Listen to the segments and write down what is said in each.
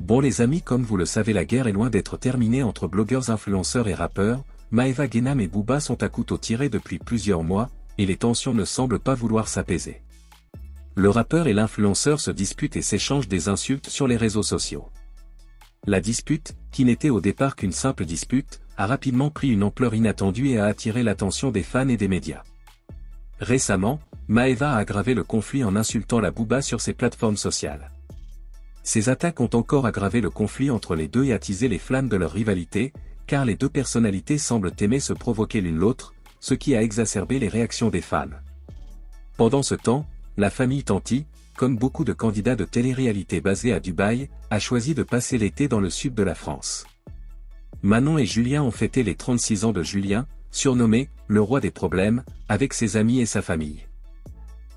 Bon les amis, comme vous le savez, la guerre est loin d'être terminée entre blogueurs, influenceurs et rappeurs. Maeva Guénam et Booba sont à couteau tiré depuis plusieurs mois, et les tensions ne semblent pas vouloir s'apaiser. Le rappeur et l'influenceur se disputent et s'échangent des insultes sur les réseaux sociaux. La dispute, qui n'était au départ qu'une simple dispute, a rapidement pris une ampleur inattendue et a attiré l'attention des fans et des médias. Récemment, Maeva a aggravé le conflit en insultant la Booba sur ses plateformes sociales. Ces attaques ont encore aggravé le conflit entre les deux et attisé les flammes de leur rivalité, car les deux personnalités semblent aimer se provoquer l'une l'autre, ce qui a exacerbé les réactions des fans. Pendant ce temps, la famille Tanti, comme beaucoup de candidats de télé-réalité basés à Dubaï, a choisi de passer l'été dans le sud de la France. Manon et Julien ont fêté les 36 ans de Julien, surnommé « le roi des problèmes », avec ses amis et sa famille.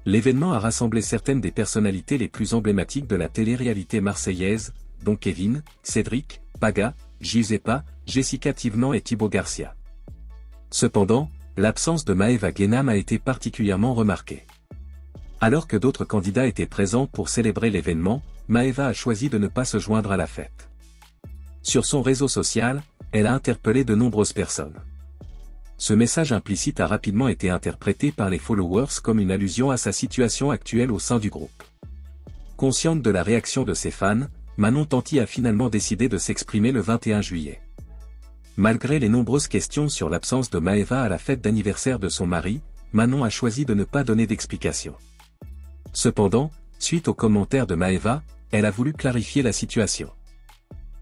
L'événement a rassemblé certaines des personnalités les plus emblématiques de la télé-réalité marseillaise, dont Kevin, Cédric, Paga, Giuseppa, Jessica Thivenant et Thibaut Garcia. Cependant, l'absence de Maeva Guénam a été particulièrement remarquée. Alors que d'autres candidats étaient présents pour célébrer l'événement, Maeva a choisi de ne pas se joindre à la fête. Sur son réseau social, elle a interpellé de nombreuses personnes. Ce message implicite a rapidement été interprété par les followers comme une allusion à sa situation actuelle au sein du groupe. Consciente de la réaction de ses fans, Manon Tanti a finalement décidé de s'exprimer le 21 juillet. Malgré les nombreuses questions sur l'absence de Maeva à la fête d'anniversaire de son mari, Manon a choisi de ne pas donner d'explication. Cependant, suite aux commentaires de Maeva, elle a voulu clarifier la situation.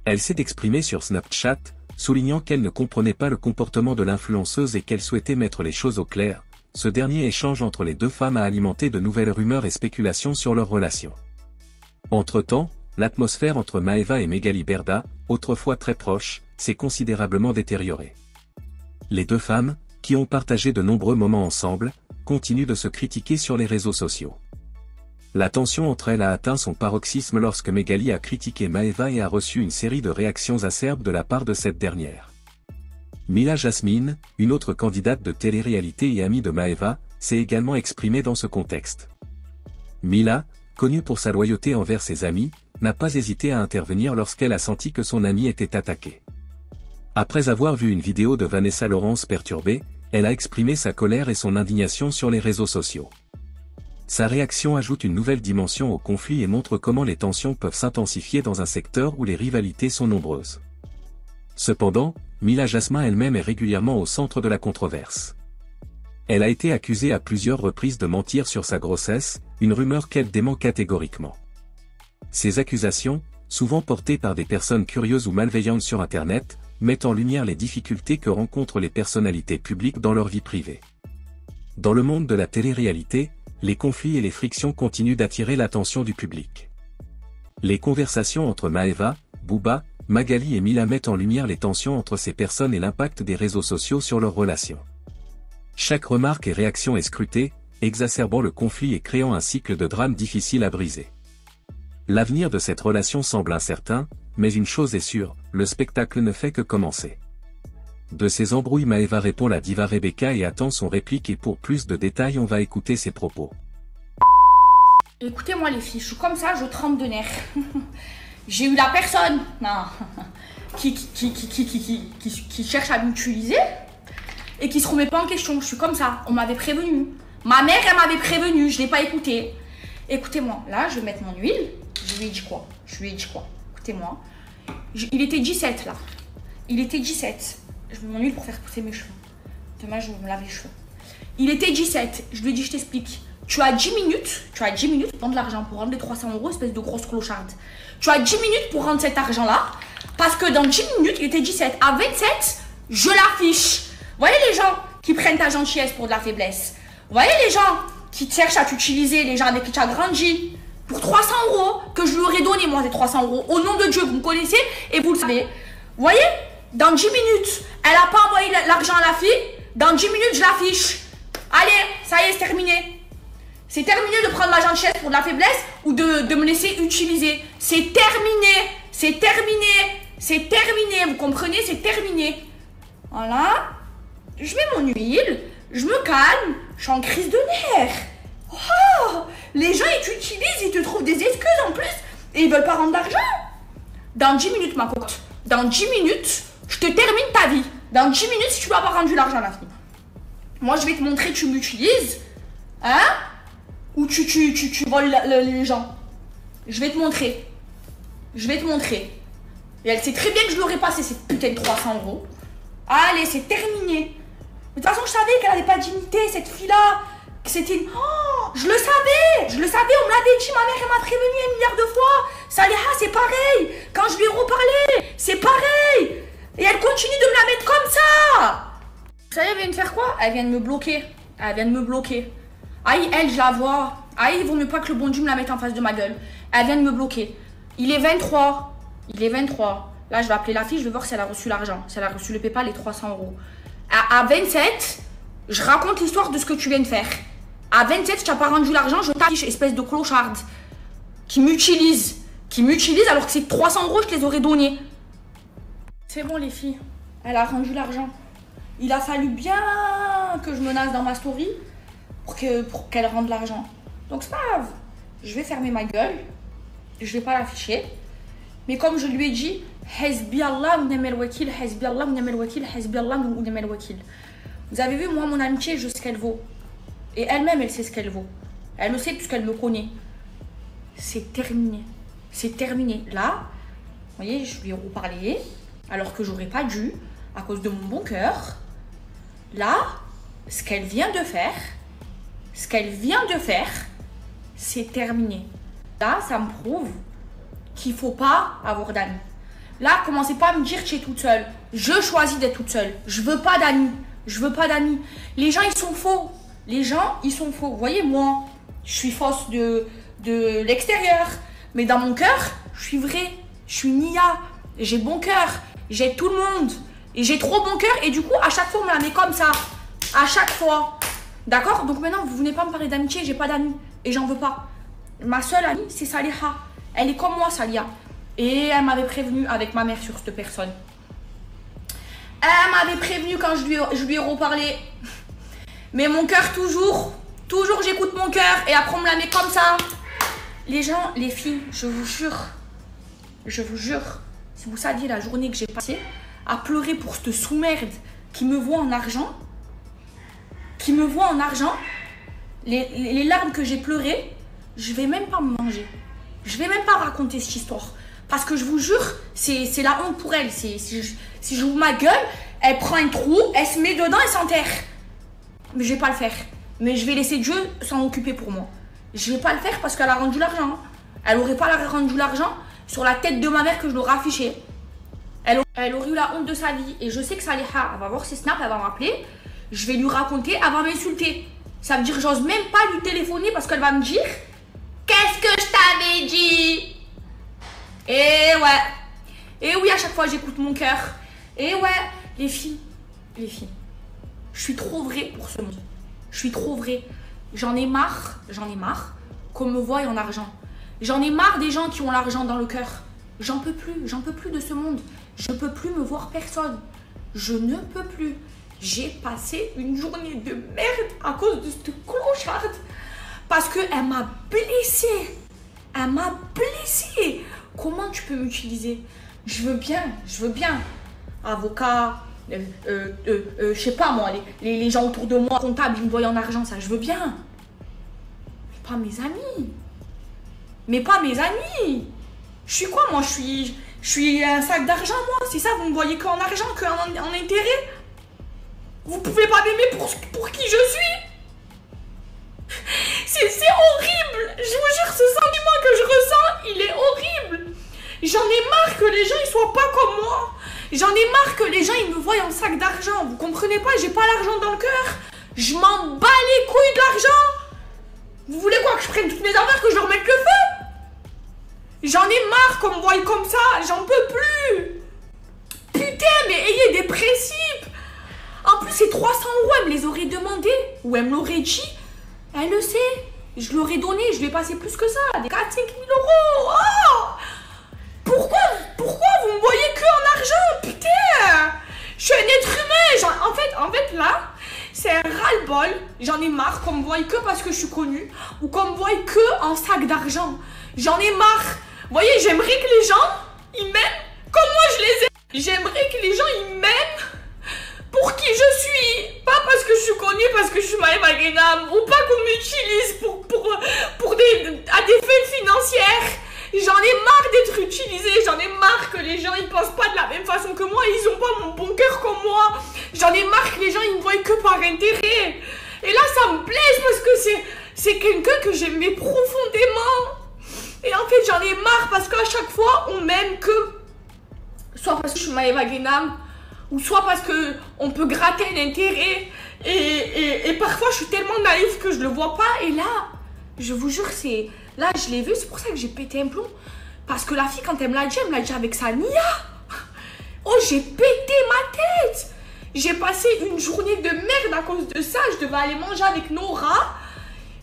Elle s'est exprimée sur Snapchat, soulignant qu'elle ne comprenait pas le comportement de l'influenceuse et qu'elle souhaitait mettre les choses au clair. Ce dernier échange entre les deux femmes a alimenté de nouvelles rumeurs et spéculations sur leur relation. Entre-temps, l'atmosphère entre Maeva et Magali Berda, autrefois très proche, s'est considérablement détériorée. Les deux femmes, qui ont partagé de nombreux moments ensemble, continuent de se critiquer sur les réseaux sociaux. La tension entre elles a atteint son paroxysme lorsque Magali a critiqué Maeva et a reçu une série de réactions acerbes de la part de cette dernière. Mila Jasmine, une autre candidate de télé-réalité et amie de Maeva, s'est également exprimée dans ce contexte. Mila, connue pour sa loyauté envers ses amis, n'a pas hésité à intervenir lorsqu'elle a senti que son amie était attaquée. Après avoir vu une vidéo de Vanessa Lawrence perturbée, elle a exprimé sa colère et son indignation sur les réseaux sociaux. Sa réaction ajoute une nouvelle dimension au conflit et montre comment les tensions peuvent s'intensifier dans un secteur où les rivalités sont nombreuses. Cependant, Mila Jasmin elle-même est régulièrement au centre de la controverse. Elle a été accusée à plusieurs reprises de mentir sur sa grossesse, une rumeur qu'elle dément catégoriquement. Ces accusations, souvent portées par des personnes curieuses ou malveillantes sur Internet, mettent en lumière les difficultés que rencontrent les personnalités publiques dans leur vie privée. Dans le monde de la télé-réalité, les conflits et les frictions continuent d'attirer l'attention du public. Les conversations entre Maeva, Booba, Magali et Mila mettent en lumière les tensions entre ces personnes et l'impact des réseaux sociaux sur leurs relations. Chaque remarque et réaction est scrutée, exacerbant le conflit et créant un cycle de drame difficile à briser. L'avenir de cette relation semble incertain, mais une chose est sûre, le spectacle ne fait que commencer. De ces embrouilles, Maeva répond la diva Rebecca et attend son réplique, et pour plus de détails on va écouter ses propos. Écoutez-moi les filles, je suis comme ça, je tremble de nerfs. J'ai eu la personne qui cherche à m'utiliser et qui se remet pas en question. Je suis comme ça, on m'avait prévenu. Ma mère, elle m'avait prévenu, je l'ai pas écouté. Écoutez-moi, là je vais mettre mon huile. Je lui ai dit quoi? Écoutez-moi. Il était 17 là. Il était 17. Je mets mon huile pour faire pousser mes cheveux. Demain, je vais me laver les cheveux. Il était 17. Je lui ai dit, je t'explique. Tu as 10 minutes pour prendre de l'argent, pour rendre les 300 €, espèce de grosse clocharde. Tu as 10 minutes pour rendre cet argent-là, parce que dans 10 minutes, il était 17. À 27, je l'affiche. Vous voyez les gens qui prennent ta gentillesse pour de la faiblesse? Vous voyez les gens qui cherchent à t'utiliser, les gens avec qui tu as grandi, pour 300 € que je lui aurais donné, moi, ces 300 €. Au nom de Dieu, vous me connaissez et vous le savez. Vous voyez? Dans 10 minutes, elle n'a pas envoyé l'argent à la fille. Dans 10 minutes, je l'affiche. Allez, ça y est, c'est terminé. C'est terminé de prendre ma gentillesse pour de la faiblesse ou de me laisser utiliser. C'est terminé. C'est terminé. C'est terminé. Vous comprenez? C'est terminé. Voilà. Je mets mon huile. Je me calme. Je suis en crise de nerfs. Oh, les gens, ils t'utilisent. Ils te trouvent des excuses en plus. Et ils veulent pas rendre d'argent. Dans 10 minutes, ma cocotte. Dans 10 minutes, je te termine ta vie. Dans 10 minutes, si tu n'as pas rendu l'argent, la fille. Moi, je vais te montrer que tu m'utilises. Hein? Ou tu voles les gens. Je vais te montrer. Je vais te montrer. Et elle sait très bien que je l'aurais passé, cette putain de 300 €. Allez, c'est terminé. De toute façon, je savais qu'elle n'avait pas de dignité, cette fille-là. Que c'était une... Oh, je le savais, on me l'avait dit, ma mère, elle m'a prévenu 1 milliard de fois. Saliha, c'est pareil. Quand je lui ai reparlé, c'est pareil. Et elle continue de me la mettre comme ça. Vous savez, elle vient de faire quoi? Elle vient de me bloquer. Aïe, elle, je la vois. Aïe, il vaut mieux pas que le bon Dieu me la mette en face de ma gueule. Elle vient de me bloquer. Il est 23. Là, je vais appeler la fille, je vais voir si elle a reçu l'argent. Si elle a reçu le PayPal, les 300 €. À 27, je raconte l'histoire de ce que tu viens de faire. À 27, tu n'as pas rendu l'argent, je t'affiche, espèce de clocharde. Qui m'utilise alors que ces 300 €, je te les aurais donnés. C'est bon, les filles. Elle a rendu l'argent. Il a fallu bien que je menace dans ma story pour qu'elle rende l'argent. Donc, c'est pas grave. Je vais fermer ma gueule. Je vais pas l'afficher. Mais comme je lui ai dit, Hasbi Allah wa ni'mal wakil, Hasbi Allah wa ni'mal wakil, Hasbi Allah wa ni'mal wakil. Vous avez vu, moi, mon amitié, je sais ce qu'elle vaut. Et elle-même, elle sait ce qu'elle vaut. Elle le sait puisqu'elle me connaît. C'est terminé. C'est terminé. Là, vous voyez, je lui ai reparlé, alors que j'aurais pas dû, à cause de mon bon cœur. Là, ce qu'elle vient de faire, c'est terminé. Là, ça me prouve qu'il faut pas avoir d'amis. Là, commencez pas à me dire que tu es toute seule. Je choisis d'être toute seule. Je veux pas d'amis. Les gens, ils sont faux. Vous voyez, moi, je suis fausse de l'extérieur. Mais dans mon cœur, je suis vraie. Je suis Nia. J'ai bon cœur. J'aide tout le monde. Et j'ai trop bon cœur. Et du coup, à chaque fois, on me la met comme ça. À chaque fois. D'accord? Donc maintenant, vous venez pas me parler d'amitié. J'ai pas d'amis. Et j'en veux pas. Ma seule amie, c'est Saliha. Elle est comme moi, Salia. Et elle m'avait prévenu avec ma mère sur cette personne. Elle m'avait prévenu quand je lui ai reparlé. Mais mon cœur, toujours j'écoute mon cœur. Et après, on me la met comme ça. Les gens, les filles, je vous jure, si vous saviez la journée que j'ai passée à pleurer pour cette sous-merde qui me voit en argent, les larmes que j'ai pleurées, je vais même pas me manger. Je vais même pas raconter cette histoire. Parce que je vous jure, c'est la honte pour elle. Si j'ouvre ma gueule, elle prend un trou, elle se met dedans et s'enterre. Mais je vais pas le faire. Mais je vais laisser Dieu s'en occuper pour moi. Je vais pas le faire parce qu'elle a rendu l'argent. Elle aurait pas rendu l'argent sur la tête de ma mère que je l'aurais affiché. Elle aurait eu la honte de sa vie. Et je sais que Saliha, elle va voir ses snaps, elle va m'appeler. Je vais lui raconter, elle va m'insulter. Ça veut dire que j'ose même pas lui téléphoner parce qu'elle va me dire qu'est-ce que je t'avais dit? Et ouais. Et oui, à chaque fois, j'écoute mon cœur. Et ouais, les filles. Je suis trop vraie pour ce monde. Je suis trop vraie. J'en ai marre qu'on me voie en argent. J'en ai marre des gens qui ont l'argent dans le cœur. J'en peux plus de ce monde. Je peux plus me voir personne. Je ne peux plus. J'ai passé une journée de merde à cause de cette clocharde. Parce qu'elle m'a blessée. Comment tu peux m'utiliser? Je veux bien. Avocat, je sais pas moi, les gens autour de moi, comptables, ils me voient en argent, ça, je veux bien. Mais pas mes amis. Je suis quoi, moi? Je suis un sac d'argent, moi. C'est ça, vous me voyez qu'en argent, qu'en intérêt? Vous pouvez pas m'aimer pour qui je suis? C'est horrible. Je vous jure, ce sentiment que je ressens, il est horrible. J'en ai marre que les gens ils soient pas comme moi. J'en ai marre que les gens ils me voient en sac d'argent. Vous comprenez pas, j'ai pas l'argent dans le cœur. Je m'en bats les couilles de l'argent. Vous voulez quoi, que je prenne toutes mes affaires, que je leur mette le feu? J'en ai marre qu'on me voie comme ça. J'en peux plus. Putain, mais ayez des principes. En plus, ces 300 €, elle me les aurait demandé. Ou elle me l'aurait dit. Elle le sait. Je l'aurais donné. Je vais passer plus que ça. Des 4-5 000 €. Oh, pourquoi vous me voyez que en argent? Putain, je suis un être humain. En fait, là, c'est un ras-le-bol. J'en ai marre qu'on me voie que parce que je suis connue. Ou qu'on me voie que en sac d'argent. J'en ai marre. Vous voyez, j'aimerais que les gens, ils m'aiment comme moi je les aime. J'aimerais que les gens ils m'aiment pour qui je suis. Pas parce que je suis connue, parce que je suis Maëva Guénam. Ou pas qu'on m'utilise à des fins financières. J'en ai marre d'être utilisée. J'en ai marre que les gens ils pensent pas de la même façon que moi. Ils ont pas mon bon cœur comme moi. J'en ai marre que les gens ils me voient que par intérêt. Et là ça me blesse parce que c'est quelqu'un que j'aimais profondément. Et en fait j'en ai marre parce qu'à chaque fois on m'aime que soit parce que je suis Maëva Guénam, ou soit parce qu'on peut gratter l'intérêt. Et parfois, je suis tellement naïve que je le vois pas. Et là, je vous jure, là, je l'ai vu, c'est pour ça que j'ai pété un plomb. Parce que la fille, quand elle me l'a dit avec sa nia. Oh, j'ai pété ma tête. J'ai passé une journée de merde à cause de ça. Je devais aller manger avec Nora.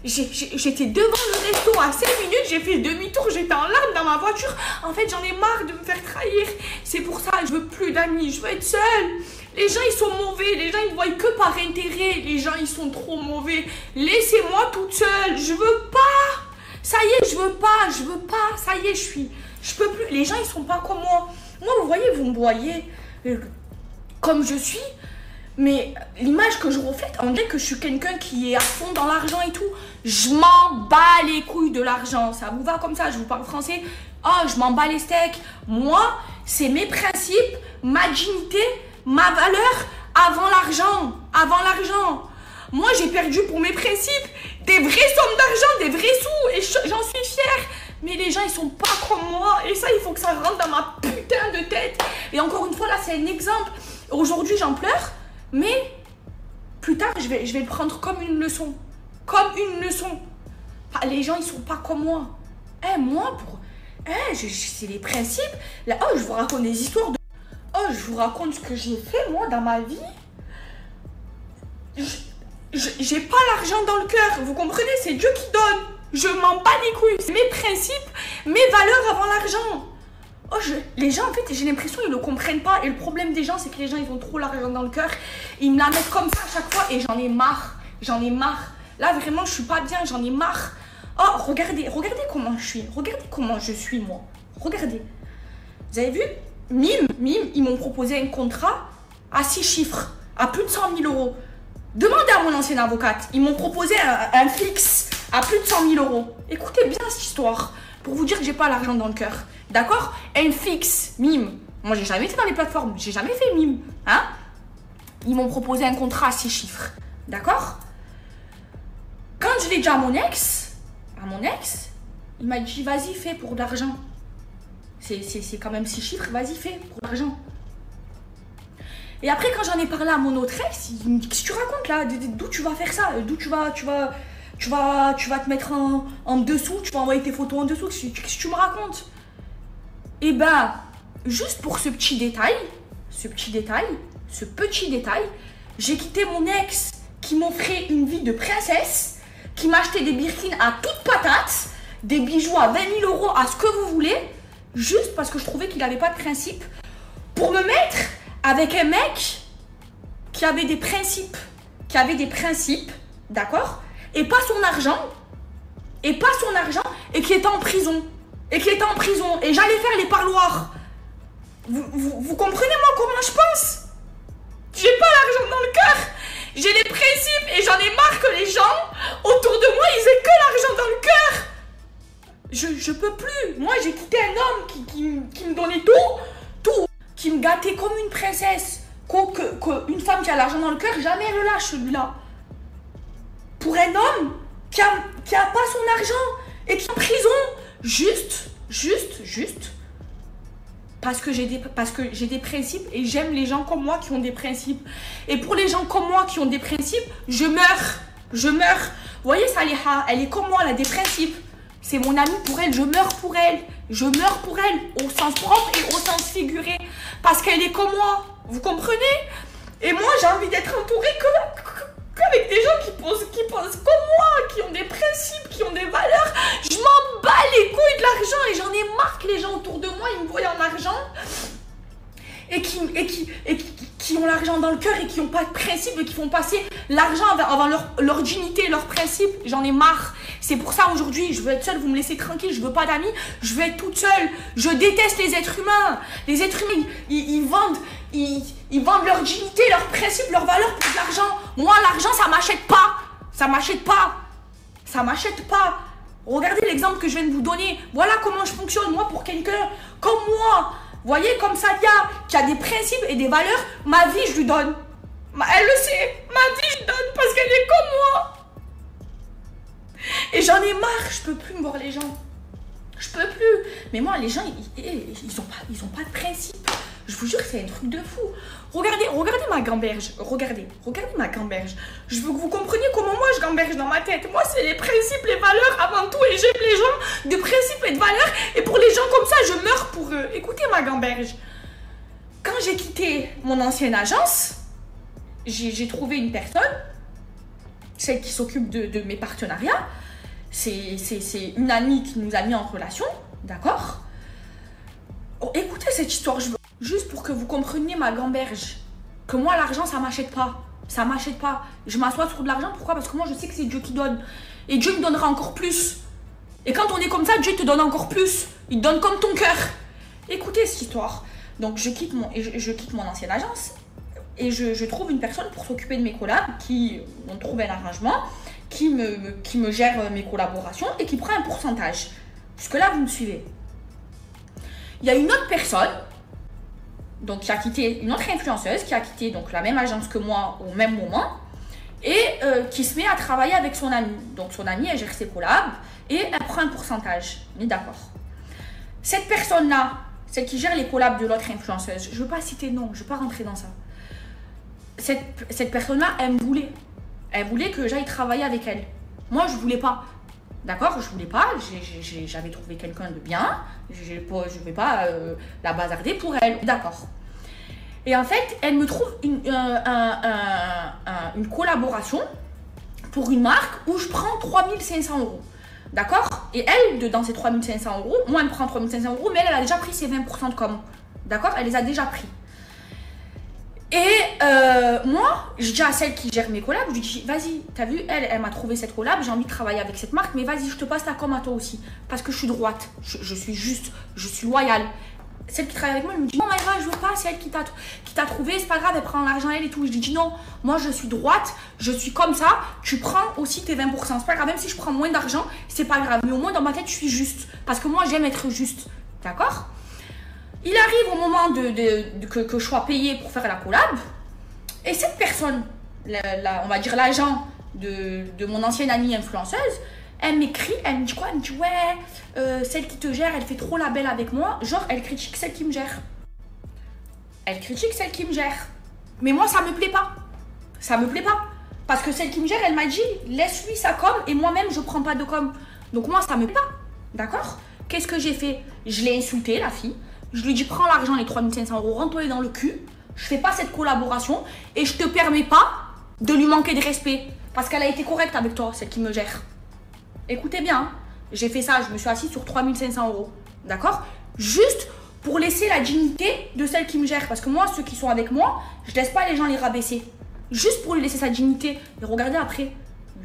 J'étais devant le resto à 5 minutes, j'ai fait demi-tour, j'étais en larmes dans ma voiture. En fait, j'en ai marre de me faire trahir. C'est pour ça que je veux plus d'amis, je veux être seule. Les gens, ils sont mauvais, les gens, ils ne voient que par intérêt. Les gens, ils sont trop mauvais. Laissez-moi toute seule, je veux pas. Ça y est, je veux pas, ça y est, je peux plus. Les gens, ils sont pas comme moi. Moi, vous me voyez comme je suis. Mais l'image que je reflète, on dirait que je suis quelqu'un qui est à fond dans l'argent et tout. Je m'en bats les couilles de l'argent. Ça vous va comme ça? Je vous parle français. Oh, je m'en bats les steaks. Moi, c'est mes principes, ma dignité, ma valeur avant l'argent. Avant l'argent. Moi, j'ai perdu pour mes principes des vraies sommes d'argent, des vrais sous. Et j'en suis fière. Mais les gens, ils sont pas comme moi. Et ça, il faut que ça rentre dans ma putain de tête. Et encore une fois, là, c'est un exemple. Aujourd'hui, j'en pleure. Mais plus tard, je vais le prendre comme une leçon. Comme une leçon. Les gens, ils sont pas comme moi. Moi, c'est les principes. Là, oh, je vous raconte des histoires de... Oh, je vous raconte ce que j'ai fait, moi, dans ma vie. J'ai pas l'argent dans le cœur. Vous comprenez? C'est Dieu qui donne. Je m'en bats les couilles. C'est mes principes, mes valeurs avant l'argent. Oh, les gens, en fait, j'ai l'impression qu'ils ne comprennent pas. Et le problème des gens, c'est que les gens, ils ont trop l'argent dans le cœur. Ils me la mettent comme ça à chaque fois. Et j'en ai marre. J'en ai marre. Là, vraiment, je suis pas bien. J'en ai marre. Oh, regardez comment je suis. Regardez comment je suis, moi. Regardez. Vous avez vu? Mime, ils m'ont proposé un contrat à 6 chiffres. À plus de 100 000 euros. Demandez à mon ancienne avocate. Ils m'ont proposé un fixe à plus de 100 000 euros. Écoutez bien cette histoire. Pour vous dire que j'ai pas l'argent dans le cœur. D'accord? Un fixe, mime. Moi, j'ai jamais été dans les plateformes. J'ai jamais fait mime. Hein? Ils m'ont proposé un contrat à 6 chiffres. D'accord? Quand je l'ai dit à mon ex, il m'a dit, vas-y, fais pour de l'argent. C'est quand même 6 chiffres, vas-y, fais pour de l'argent. Et après, quand j'en ai parlé à mon autre ex, il me dit, qu'est-ce que tu racontes là? D'où tu vas faire ça? D'où tu vas te mettre en dessous, tu vas envoyer tes photos en dessous, qu'est-ce que tu me racontes? Et ben, juste pour ce petit détail, j'ai quitté mon ex qui m'offrait une vie de princesse, qui m'achetait des birkins à toutes patates, des bijoux à 20 000 euros, à ce que vous voulez, juste parce que je trouvais qu'il n'avait pas de principe, pour me mettre avec un mec qui avait des principes, d'accord? Et pas son argent, et qui était en prison. Et j'allais faire les parloirs. Vous comprenez moi comment je pense? J'ai pas l'argent dans le cœur. J'ai les principes et j'en ai marre que les gens autour de moi, ils aient que l'argent dans le cœur. Je peux plus. Moi, j'ai quitté un homme qui me donnait tout, qui me gâtait comme une princesse. Une femme qui a l'argent dans le cœur, jamais elle le lâche, celui-là. Pour un homme qui a pas son argent et qui est en prison, juste parce que j'ai des principes et j'aime les gens comme moi qui ont des principes. Et pour les gens comme moi qui ont des principes, je meurs. Vous voyez Saliha, elle est comme moi, elle a des principes. C'est mon amie pour elle, je meurs pour elle, au sens propre et au sens figuré, parce qu'elle est comme moi, vous comprenez? Et moi j'ai envie d'être entourée qu'avec des gens qui pensent comme moi, qui ont des principes, qui ont des valeurs. Je m'en bats les couilles de l'argent et j'en ai marre que les gens autour de moi, ils me voient en argent et qui qui ont l'argent dans le cœur et qui n'ont pas de principe et qui font passer l'argent avant leur dignité, leurs principes. J'en ai marre. C'est pour ça aujourd'hui, je veux être seule, vous me laissez tranquille, je veux pas d'amis, je veux être toute seule. Je déteste les êtres humains. Les êtres humains, ils vendent leur dignité, leurs principes, leurs valeurs pour de l'argent. Moi, l'argent, ça m'achète pas. Ça m'achète pas. Ça m'achète pas. Regardez l'exemple que je viens de vous donner. Voilà comment je fonctionne, moi, pour quelqu'un comme moi. Voyez, comme Sadia, qui a des principes et des valeurs, ma vie, je lui donne. Elle le sait, ma vie, je lui donne parce qu'elle est comme moi. Et j'en ai marre, je peux plus me voir les gens. Je peux plus. Mais moi, les gens, ils ont pas de principe. Je vous jure, c'est un truc de fou. Regardez ma gamberge. Regardez ma gamberge. Je veux que vous compreniez comment moi je gamberge dans ma tête. Moi, c'est les principes, les valeurs avant tout. Et j'aime les gens de principes et de valeurs. Et pour les gens comme ça, je meurs pour eux. Écoutez ma gamberge. Quand j'ai quitté mon ancienne agence, j'ai trouvé une personne, celle qui s'occupe de mes partenariats. C'est une amie qui nous a mis en relation. D'accord? Oh, écoutez cette histoire, juste pour que vous compreniez ma gamberge, que moi l'argent ça m'achète pas, ça m'achète pas. Je m'assois sur de l'argent, pourquoi? Parce que moi je sais que c'est Dieu qui donne, et Dieu me donnera encore plus. Et quand on est comme ça, Dieu te donne encore plus, il te donne comme ton cœur. Écoutez cette histoire. Donc je quitte mon ancienne agence, et je trouve une personne pour s'occuper de mes collabs, qui ont trouvé un arrangement, qui me gère mes collaborations, et qui prend un pourcentage. Jusque là vous me suivez. Il y a une autre personne, donc qui a quitté, une autre influenceuse qui a quitté donc la même agence que moi au même moment et qui se met à travailler avec son amie. Donc son amie, elle gère ses collabs et elle prend un pourcentage. On est d'accord. Cette personne-là, celle qui gère les collabs de l'autre influenceuse, je ne veux pas citer de nom, je ne veux pas rentrer dans ça. Cette personne-là, elle me voulait. Elle voulait que j'aille travailler avec elle. Moi, je ne voulais pas. D'accord, je voulais pas, j'avais trouvé quelqu'un de bien, je ne vais pas la bazarder pour elle, d'accord. Et en fait, elle me trouve une collaboration pour une marque où je prends 3500 €, d'accord. Et elle, dans ces 3500 €, moi elle me prend 3500 €, mais elle a déjà pris ses 20% de com, d'accord, elle les a déjà pris. Et moi, je dis à celle qui gère mes collabs, je lui dis, vas-y, t'as vu, elle m'a trouvé cette collab, j'ai envie de travailler avec cette marque, mais vas-y, je te passe ta com à toi aussi. Parce que je suis droite, je suis juste, je suis loyale. Celle qui travaille avec moi, elle me dit, non, Maëva, je veux pas, c'est elle qui t'a trouvé, c'est pas grave, elle prend l'argent, elle et tout. Je lui dis, non, moi, je suis droite, je suis comme ça, tu prends aussi tes 20%. C'est pas grave, même si je prends moins d'argent, c'est pas grave. Mais au moins, dans ma tête, je suis juste. Parce que moi, j'aime être juste. D'accord? Il arrive au moment que je sois payée pour faire la collab. Et cette personne, on va dire l'agent de mon ancienne amie influenceuse, elle m'écrit, elle me dit quoi? Elle me dit, ouais, celle qui te gère, elle fait trop la belle avec moi. Genre, elle critique celle qui me gère. Elle critique celle qui me gère. Mais moi, ça me plaît pas. Ça me plaît pas. Parce que celle qui me gère, elle m'a dit, laisse-lui sa com et moi-même, je prends pas de com. Donc moi, ça me plaît pas. D'accord? Qu'est-ce que j'ai fait? Je l'ai insultée, la fille. Je lui dis, prends l'argent, les 3500 €, rentre-les dans le cul. Je fais pas cette collaboration et je te permets pas de lui manquer de respect. Parce qu'elle a été correcte avec toi, celle qui me gère. Écoutez bien, hein, j'ai fait ça, je me suis assise sur 3500 €. D'accord? Juste pour laisser la dignité de celle qui me gère. Parce que moi, ceux qui sont avec moi, je laisse pas les gens les rabaisser. Juste pour lui laisser sa dignité. Et regardez après,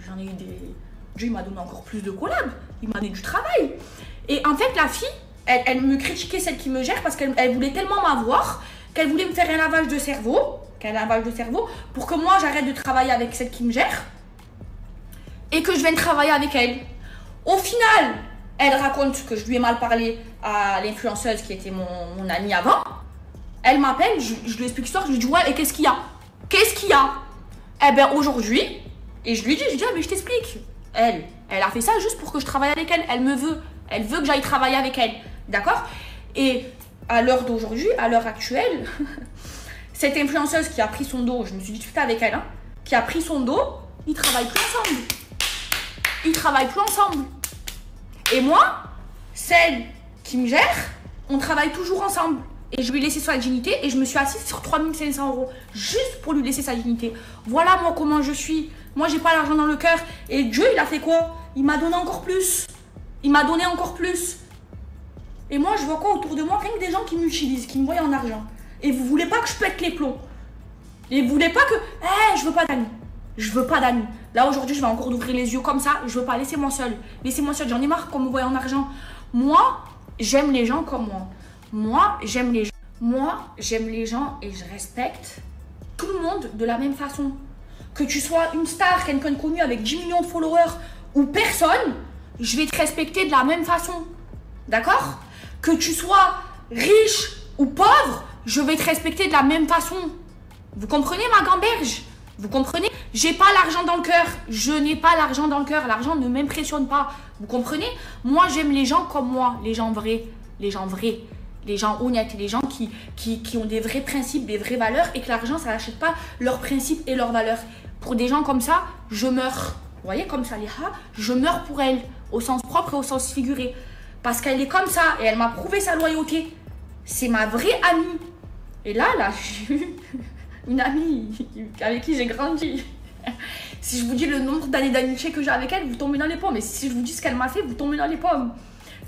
j'en ai eu des... Dieu m'a donné encore plus de collabs. Il m'a donné du travail. Et en fait, la fille, elle me critiquait celle qui me gère parce qu'elle voulait tellement m'avoir qu'elle voulait me faire un lavage de cerveau, pour que moi j'arrête de travailler avec celle qui me gère et que je vienne travailler avec elle. Au final, elle raconte que je lui ai mal parlé à l'influenceuse qui était mon amie avant. Elle m'appelle, je lui explique l'histoire, je lui dis ouais, et qu'est-ce qu'il y a? Qu'est-ce qu'il y a? Eh bien aujourd'hui, et je lui dis, ah, mais je t'explique. Elle a fait ça juste pour que je travaille avec elle, elle veut que j'aille travailler avec elle. D'accord? Et à l'heure d'aujourd'hui, à l'heure actuelle, cette influenceuse qui a pris son dos, je me suis discutée avec elle, hein, qui a pris son dos, ils travaillent plus ensemble. Ils travaillent plus ensemble. Et moi, celle qui me gère, on travaille toujours ensemble. Et je lui ai laissé sa dignité et je me suis assise sur 3500 € juste pour lui laisser sa dignité. Voilà moi comment je suis. Moi, j'ai pas l'argent dans le cœur. Et Dieu, il a fait quoi? Il m'a donné encore plus. Il m'a donné encore plus. Et moi, je vois quoi autour de moi? Rien que des gens qui m'utilisent, qui me voient en argent. Et vous voulez pas que je pète les plombs. Et vous voulez pas que... je veux pas d'amis. Je veux pas d'amis. Là, aujourd'hui, je vais encore ouvrir les yeux comme ça. Je veux pas. Laissez-moi seul. Laissez-moi seul. J'en ai marre qu'on me voie en argent. Moi, j'aime les gens comme moi. Moi, j'aime les gens. Moi, j'aime les gens et je respecte tout le monde de la même façon. Que tu sois une star, quelqu'un de connu avec 10 millions de followers ou personne, je vais te respecter de la même façon. D'accord? Que tu sois riche ou pauvre, je vais te respecter de la même façon. Vous comprenez ma gamberge? Vous comprenez? J'ai pas l'argent dans le cœur. Je n'ai pas l'argent dans le cœur. L'argent ne m'impressionne pas. Vous comprenez? Moi, j'aime les gens comme moi. Les gens vrais. Les gens vrais. Les gens honnêtes. Les gens qui ont des vrais principes, des vraies valeurs. Et que l'argent, ça n'achète pas leurs principes et leurs valeurs. Pour des gens comme ça, je meurs. Vous voyez, comme ça, je meurs pour elle. Au sens propre et au sens figuré. Parce qu'elle est comme ça. Et elle m'a prouvé sa loyauté. C'est ma vraie amie. Et là, j'ai eu une amie avec qui j'ai grandi. Si je vous dis le nombre d'années d'amitié que j'ai avec elle, vous tombez dans les pommes. Et si je vous dis ce qu'elle m'a fait, vous tombez dans les pommes.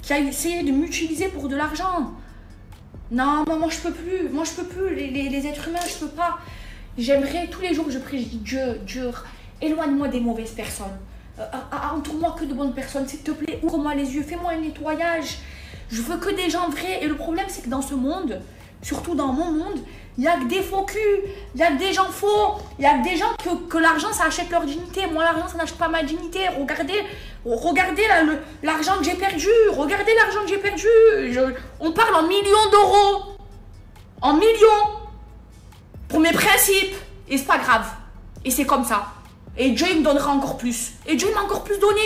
Qui a essayé de m'utiliser pour de l'argent. Non, moi je peux plus. Moi je peux plus. Les êtres humains, je peux pas. J'aimerais tous les jours que je prie, je dis Dieu, éloigne-moi des mauvaises personnes. Entoure-moi que de bonnes personnes, s'il te plaît. Ouvre-moi les yeux, fais-moi un nettoyage. Je veux que des gens vrais. Et le problème, c'est que dans ce monde, surtout dans mon monde, il n'y a que des faux culs, il n'y a que des gens faux, il n'y a que des gens que l'argent, ça achète leur dignité. Moi, l'argent, ça n'achète pas ma dignité. Regardez l'argent que j'ai perdu. Regardez l'argent que j'ai perdu. On parle en millions d'euros. En millions. Pour mes principes. Et c'est pas grave. Et c'est comme ça. Et Dieu, il me donnera encore plus. Et Dieu m'a encore plus donné.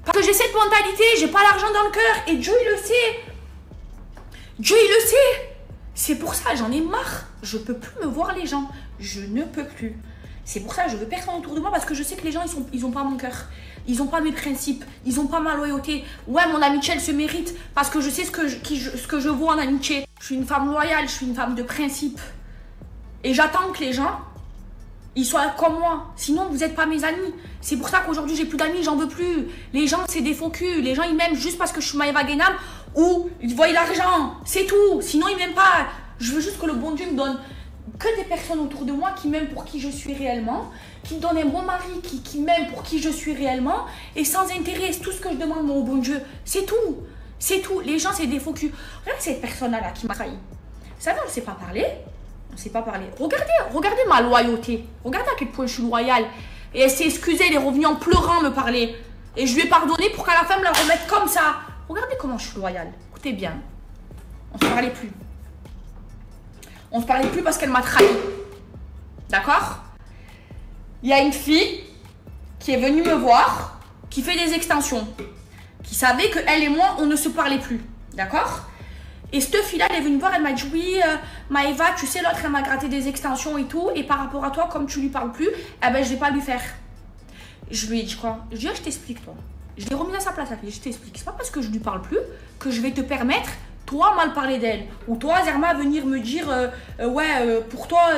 Parce que j'ai cette mentalité, j'ai pas l'argent dans le cœur. Et Dieu, il le sait. Dieu, il le sait. C'est pour ça, j'en ai marre. Je peux plus me voir les gens. Je ne peux plus. C'est pour ça, je veux personne autour de moi parce que je sais que les gens, ils ont pas mon cœur. Ils ont pas mes principes. Ils ont pas ma loyauté. Ouais, mon amitié, elle se mérite parce que je sais ce que je vaux en amitié. Je suis une femme loyale, je suis une femme de principe. Et j'attends que les gens, ils soient comme moi. Sinon, vous n'êtes pas mes amis. C'est pour ça qu'aujourd'hui, j'ai plus d'amis, j'en veux plus. Les gens, c'est des faux culs. Les gens, ils m'aiment juste parce que je suis Maeva Guénam ou ils voient l'argent. C'est tout. Sinon, ils m'aiment pas. Je veux juste que le bon Dieu me donne que des personnes autour de moi qui m'aiment pour qui je suis réellement, qui me donnent un bon mari, qui m'aime pour qui je suis réellement, et sans intérêt. C'est tout ce que je demande au bon Dieu. C'est tout. C'est tout. Les gens, c'est des faux culs. Regarde cette personne-là qui m'a trahi. Vous savez, on ne sait pas parler. On ne sait pas parler. Regardez ma loyauté. Regardez à quel point je suis loyale. Et elle s'est excusée, elle est revenue en pleurant me parler. Et je lui ai pardonné pour qu'à la fin, me la remette comme ça. Regardez comment je suis loyale. Écoutez bien. On ne se parlait plus. On ne se parlait plus parce qu'elle m'a trahi. D'accord? Il y a une fille qui est venue me voir, qui fait des extensions, qui savait qu'elle et moi, on ne se parlait plus. D'accord? Et cette fille-là, elle est venue me voir, elle m'a dit oui, Maeva, tu sais, l'autre, elle m'a gratté des extensions et tout. Et par rapport à toi, comme tu lui parles plus, eh ben, je vais pas lui faire. Je lui ai dit quoi? Je lui ai dit, je t'explique, toi. Je l'ai remis à sa place, la fille. Je t'explique. C'est pas parce que je lui parle plus que je vais te permettre, toi, mal parler d'elle. Ou toi, Zerma, venir me dire, pour toi,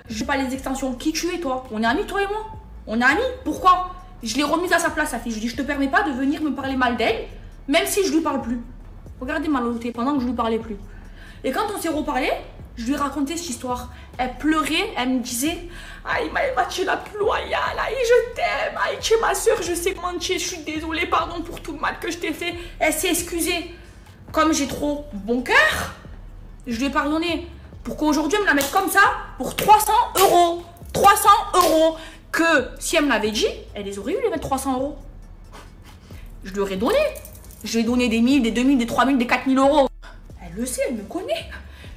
je veux pas les extensions. Qui tu es, toi? On est amis, toi et moi? On est amis? Pourquoi? Je l'ai remise à sa place, la fille. Je lui ai dit, je te permets pas de venir me parler mal d'elle, même si je lui parle plus. Regardez ma loyauté pendant que je lui parlais plus. Et quand on s'est reparlé, je lui ai raconté cette histoire. Elle pleurait, elle me disait aïe Maeva, tu es la plus loyale, aïe je t'aime, aïe tu es ma soeur, je sais comment tu es, je suis désolée, pardon pour tout le mal que je t'ai fait. Elle s'est excusée. Comme j'ai trop bon cœur, je lui ai pardonné. Pour qu'aujourd'hui elle me la mette comme ça pour 300 €. 300 € que si elle me l'avait dit, elle les aurait eu les mettre 300 €. Je lui aurais donné. Je lui ai donné des 1000, des 2000, des 3000, des 4000 €. Elle le sait, elle me connaît.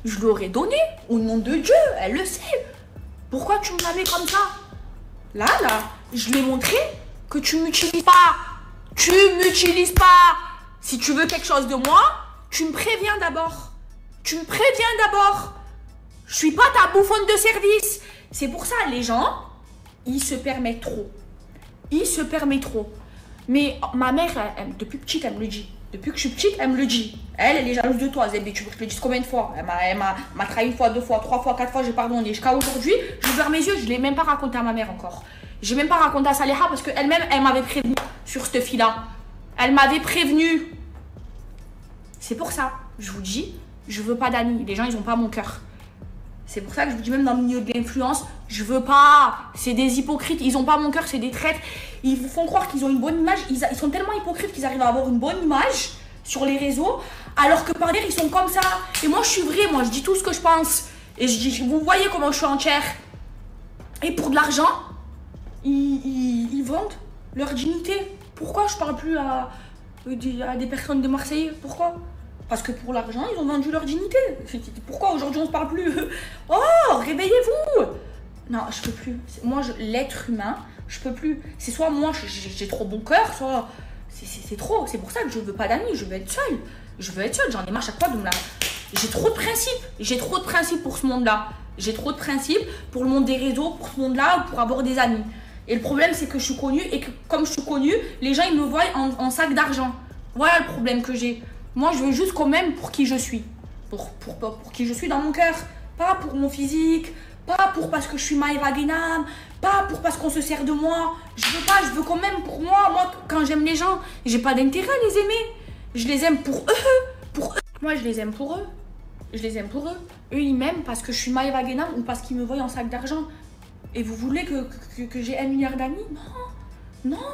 Je lui aurais donné, au nom de Dieu, elle le sait. Pourquoi tu me l'avais comme ça? Là, je lui ai montré que tu m'utilises pas. Tu m'utilises pas. Si tu veux quelque chose de moi, tu me préviens d'abord. Tu me préviens d'abord. Je suis pas ta bouffonne de service. C'est pour ça, les gens, ils se permettent trop. Ils se permettent trop. Mais ma mère, depuis petite, elle me le dit. Depuis que je suis petite, elle me le dit. Elle est jalouse de toi, Zébi. Tu veux que je te le dise combien de fois? Elle m'a trahi une fois, deux fois, trois fois, quatre fois, j'ai pardonné. Jusqu'à aujourd'hui, je ferme mes yeux, je ne l'ai même pas raconté à ma mère encore. Je n'ai même pas raconté à Saliha parce qu'elle-même, elle m'avait prévenu sur cette fille-là. Elle m'avait prévenu. C'est pour ça, je vous dis, je veux pas d'amis. Les gens, ils n'ont pas mon cœur. C'est pour ça que je vous dis, même dans le milieu de l'influence, je veux pas. C'est des hypocrites, ils ont pas mon cœur, c'est des traîtres. Ils vous font croire qu'ils ont une bonne image. Ils sont tellement hypocrites qu'ils arrivent à avoir une bonne image sur les réseaux, alors que par derrière, ils sont comme ça. Et moi, je suis vraie, moi, je dis tout ce que je pense. Et je dis, vous voyez comment je suis entière. Et pour de l'argent, ils vendent leur dignité. Pourquoi je parle plus à des personnes de Marseille? Pourquoi? Parce que pour l'argent, ils ont vendu leur dignité. Pourquoi aujourd'hui on se parle plus? Oh, réveillez-vous! Non, je peux plus. Moi, l'être humain, je peux plus. C'est soit moi, j'ai trop bon cœur, soit c'est trop. C'est pour ça que je veux pas d'amis, je veux être seule. Je veux être seule, j'en ai marre chaque fois de me la... J'ai trop de principes. J'ai trop de principes pour ce monde-là. J'ai trop de principes pour le monde des réseaux, pour ce monde-là, pour avoir des amis. Et le problème, c'est que je suis connue et que comme je suis connue, les gens, ils me voient en sac d'argent. Voilà le problème que j'ai. Moi, je veux juste quand même pour qui je suis. Pour qui je suis dans mon cœur. Pas pour mon physique, pas pour parce que je suis Maeva Guénam, pas pour parce qu'on se sert de moi. Je veux pas, je veux quand même pour moi. Moi, quand j'aime les gens, j'ai pas d'intérêt à les aimer. Je les aime pour eux. Moi, je les aime pour eux. Je les aime pour eux. Eux, ils m'aiment parce que je suis Maeva Guénam ou parce qu'ils me voient en sac d'argent. Et vous voulez que j'ai 1 milliard d'amis? Non, non.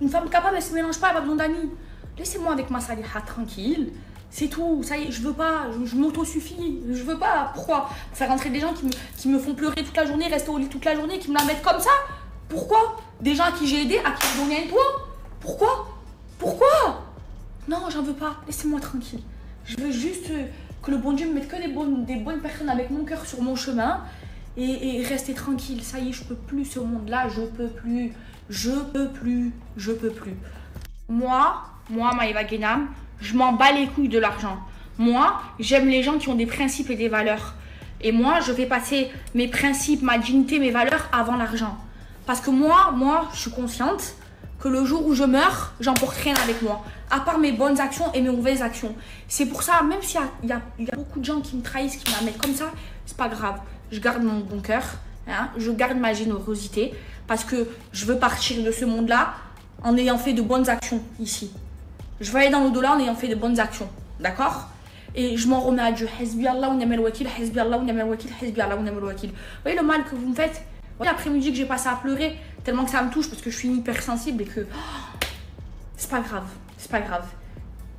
Une femme capable, elle se mélange pas, elle n'a pas besoin d'amis. Laissez-moi avec ma saliha tranquille. C'est tout. Ça y est, je veux pas. Je m'auto-suffis. Je veux pas. Pourquoi? Faire rentrer des gens qui me font pleurer toute la journée, rester au lit toute la journée, qui me la mettent comme ça? Pourquoi? Des gens à qui j'ai aidé, à qui j'ai donné un toit? Pourquoi? Non, j'en veux pas. Laissez-moi tranquille. Je veux juste que le bon Dieu me mette que des bonnes personnes avec mon cœur sur mon chemin. Et rester tranquille, ça y est, je peux plus ce monde-là, je peux plus. Moi, Maeva Guénam, je m'en bats les couilles de l'argent. Moi, j'aime les gens qui ont des principes et des valeurs. Et moi, je vais passer mes principes, ma dignité, mes valeurs avant l'argent. Parce que moi, je suis consciente que le jour où je meurs, j'emporte rien avec moi. À part mes bonnes actions et mes mauvaises actions. C'est pour ça, même s'il y a beaucoup de gens qui me trahissent, qui me la mettent comme ça, c'est pas grave. Je garde mon bon cœur, hein, je garde ma générosité parce que je veux partir de ce monde-là en ayant fait de bonnes actions ici. Je veux aller dans l'au-delà en ayant fait de bonnes actions, d'accord? Et je m'en remets à Dieu. Hasbi Allah wa ni'mal wakil, hasbi Allah wa ni'mal wakil, hasbi Allah wa ni'mal wakil. Vous voyez le mal que vous me faites? Vous voyez l'après-midi que j'ai passé à pleurer tellement que ça me touche parce que je suis hypersensible et que c'est pas grave, c'est pas grave.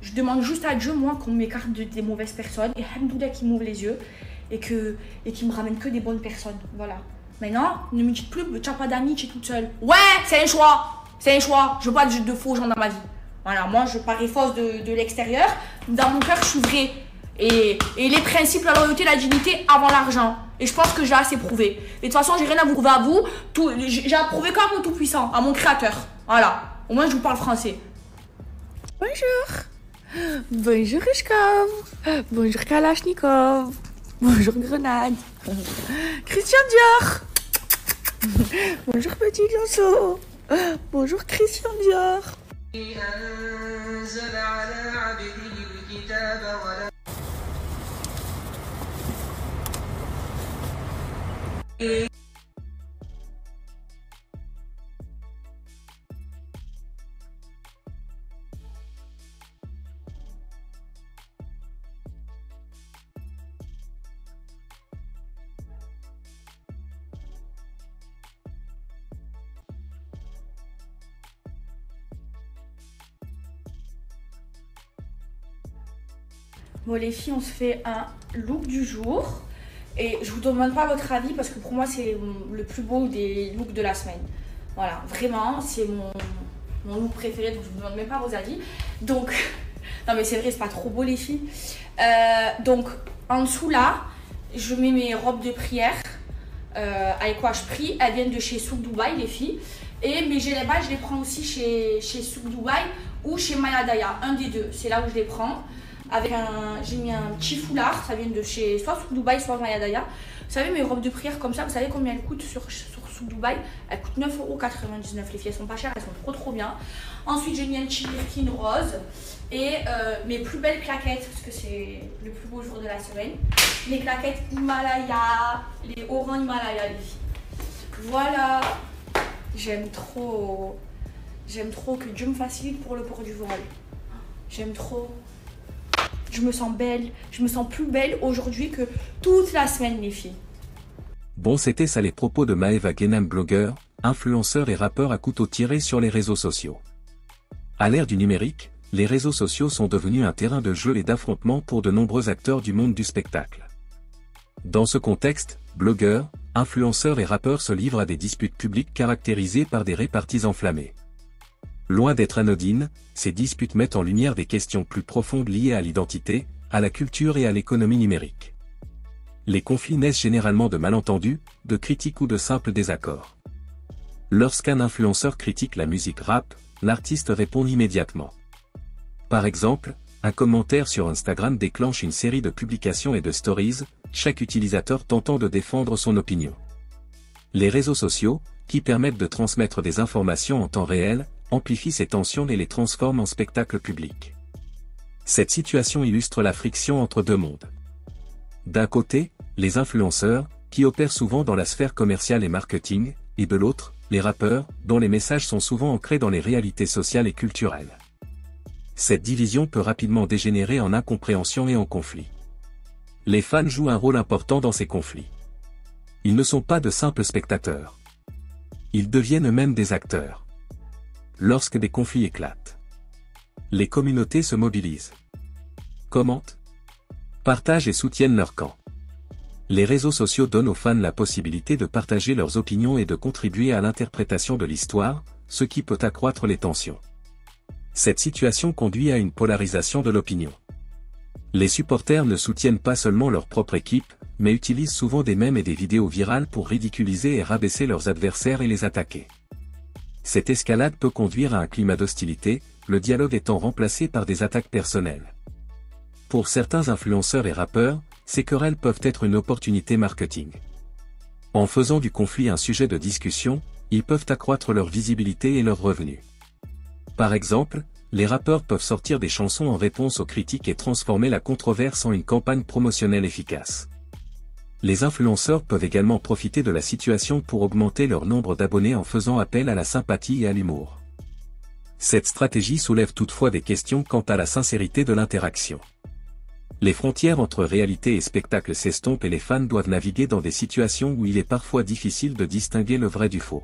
Je demande juste à Dieu, moi, qu'on m'écarte des mauvaises personnes et Hamdoulah qui m'ouvre les yeux. Et qui me ramène que des bonnes personnes. Voilà. Maintenant, ne me dites plus, tu n'as pas d'amis, tu es toute seule. Ouais, c'est un choix. C'est un choix. Je veux pas de faux gens dans ma vie. Voilà, moi, je parais fausse de l'extérieur. Dans mon cœur, je suis vraie. Et les principes, la loyauté, la dignité avant l'argent. Et je pense que j'ai assez prouvé. Et de toute façon, j'ai rien à vous prouver à vous. J'ai approuvé comme mon tout-puissant, à mon créateur. Voilà. Au moins, je vous parle français. Bonjour. Bonjour, Rushkov. Bonjour, Kalashnikov. Bonjour Grenade. Christian Dior. Bonjour petit lionceau. Bonjour Christian Dior. Bon les filles, on se fait un look du jour. Et je vous demande pas votre avis parce que pour moi c'est le plus beau des looks de la semaine. Voilà, vraiment, c'est mon look préféré, donc je vous demande même pas vos avis. Donc, non mais c'est vrai, c'est pas trop beau les filles. Donc, en dessous là, je mets mes robes de prière avec quoi je prie. Elles viennent de chez Souk Dubaï les filles. Et mes gélébas, je les prends aussi chez Souk Dubaï ou chez Mayadaya, un des deux. C'est là où je les prends. J'ai mis un petit foulard, ça vient de chez soit Souk Dubaï, soit Mayadaya. Vous savez, mes robes de prière comme ça, vous savez combien elles coûtent sur Souk Dubaï? Elles coûtent 9,99 €. Les filles, elles sont pas chères, elles sont trop bien. Ensuite, j'ai mis un petit birkin rose et mes plus belles claquettes, parce que c'est le plus beau jour de la semaine. Les claquettes Himalaya, les orangs Himalaya, les filles. Voilà, j'aime trop que Dieu me facilite pour le port du voile. J'aime trop. Je me sens belle, je me sens plus belle aujourd'hui que toute la semaine les filles. Bon, c'était ça les propos de Maeva Guénam, blogueur, influenceur et rappeur à couteau tiré sur les réseaux sociaux. À l'ère du numérique, les réseaux sociaux sont devenus un terrain de jeu et d'affrontement pour de nombreux acteurs du monde du spectacle. Dans ce contexte, blogueurs, influenceurs et rappeurs se livrent à des disputes publiques caractérisées par des réparties enflammées. Loin d'être anodines, ces disputes mettent en lumière des questions plus profondes liées à l'identité, à la culture et à l'économie numérique. Les conflits naissent généralement de malentendus, de critiques ou de simples désaccords. Lorsqu'un influenceur critique la musique rap, l'artiste répond immédiatement. Par exemple, un commentaire sur Instagram déclenche une série de publications et de stories, chaque utilisateur tentant de défendre son opinion. Les réseaux sociaux, qui permettent de transmettre des informations en temps réel, amplifient ces tensions et les transforment en spectacle public. Cette situation illustre la friction entre deux mondes. D'un côté, les influenceurs, qui opèrent souvent dans la sphère commerciale et marketing, et de l'autre, les rappeurs, dont les messages sont souvent ancrés dans les réalités sociales et culturelles. Cette division peut rapidement dégénérer en incompréhension et en conflit. Les fans jouent un rôle important dans ces conflits. Ils ne sont pas de simples spectateurs. Ils deviennent eux-mêmes des acteurs. Lorsque des conflits éclatent, les communautés se mobilisent, commentent, partagent et soutiennent leur camp. Les réseaux sociaux donnent aux fans la possibilité de partager leurs opinions et de contribuer à l'interprétation de l'histoire, ce qui peut accroître les tensions. Cette situation conduit à une polarisation de l'opinion. Les supporters ne soutiennent pas seulement leur propre équipe, mais utilisent souvent des mèmes et des vidéos virales pour ridiculiser et rabaisser leurs adversaires et les attaquer. Cette escalade peut conduire à un climat d'hostilité, le dialogue étant remplacé par des attaques personnelles. Pour certains influenceurs et rappeurs, ces querelles peuvent être une opportunité marketing. En faisant du conflit un sujet de discussion, ils peuvent accroître leur visibilité et leurs revenus. Par exemple, les rappeurs peuvent sortir des chansons en réponse aux critiques et transformer la controverse en une campagne promotionnelle efficace. Les influenceurs peuvent également profiter de la situation pour augmenter leur nombre d'abonnés en faisant appel à la sympathie et à l'humour. Cette stratégie soulève toutefois des questions quant à la sincérité de l'interaction. Les frontières entre réalité et spectacle s'estompent et les fans doivent naviguer dans des situations où il est parfois difficile de distinguer le vrai du faux.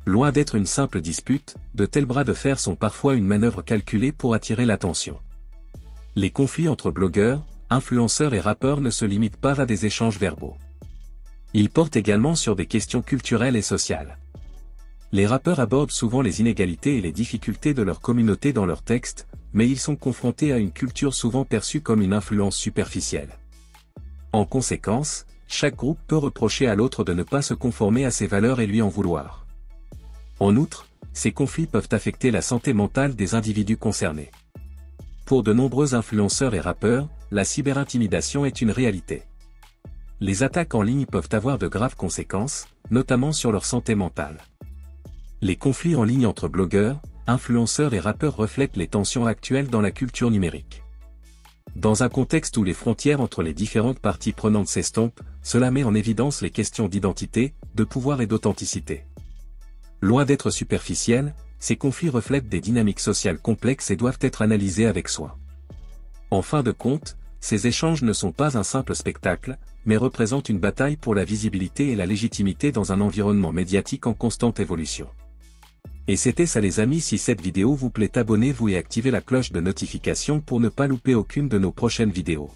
Loin d'être une simple dispute, de tels bras de fer sont parfois une manœuvre calculée pour attirer l'attention. Les conflits entre blogueurs, influenceurs et rappeurs ne se limitent pas à des échanges verbaux. Ils portent également sur des questions culturelles et sociales. Les rappeurs abordent souvent les inégalités et les difficultés de leur communauté dans leurs textes, mais ils sont confrontés à une culture souvent perçue comme une influence superficielle. En conséquence, chaque groupe peut reprocher à l'autre de ne pas se conformer à ses valeurs et lui en vouloir. En outre, ces conflits peuvent affecter la santé mentale des individus concernés. Pour de nombreux influenceurs et rappeurs, la cyberintimidation est une réalité. Les attaques en ligne peuvent avoir de graves conséquences, notamment sur leur santé mentale. Les conflits en ligne entre blogueurs, influenceurs et rappeurs reflètent les tensions actuelles dans la culture numérique. Dans un contexte où les frontières entre les différentes parties prenantes s'estompent, cela met en évidence les questions d'identité, de pouvoir et d'authenticité. Loin d'être superficiels, ces conflits reflètent des dynamiques sociales complexes et doivent être analysés avec soin. En fin de compte, ces échanges ne sont pas un simple spectacle, mais représentent une bataille pour la visibilité et la légitimité dans un environnement médiatique en constante évolution. Et c'était ça les amis, si cette vidéo vous plaît, abonnez-vous et activez la cloche de notification pour ne pas louper aucune de nos prochaines vidéos.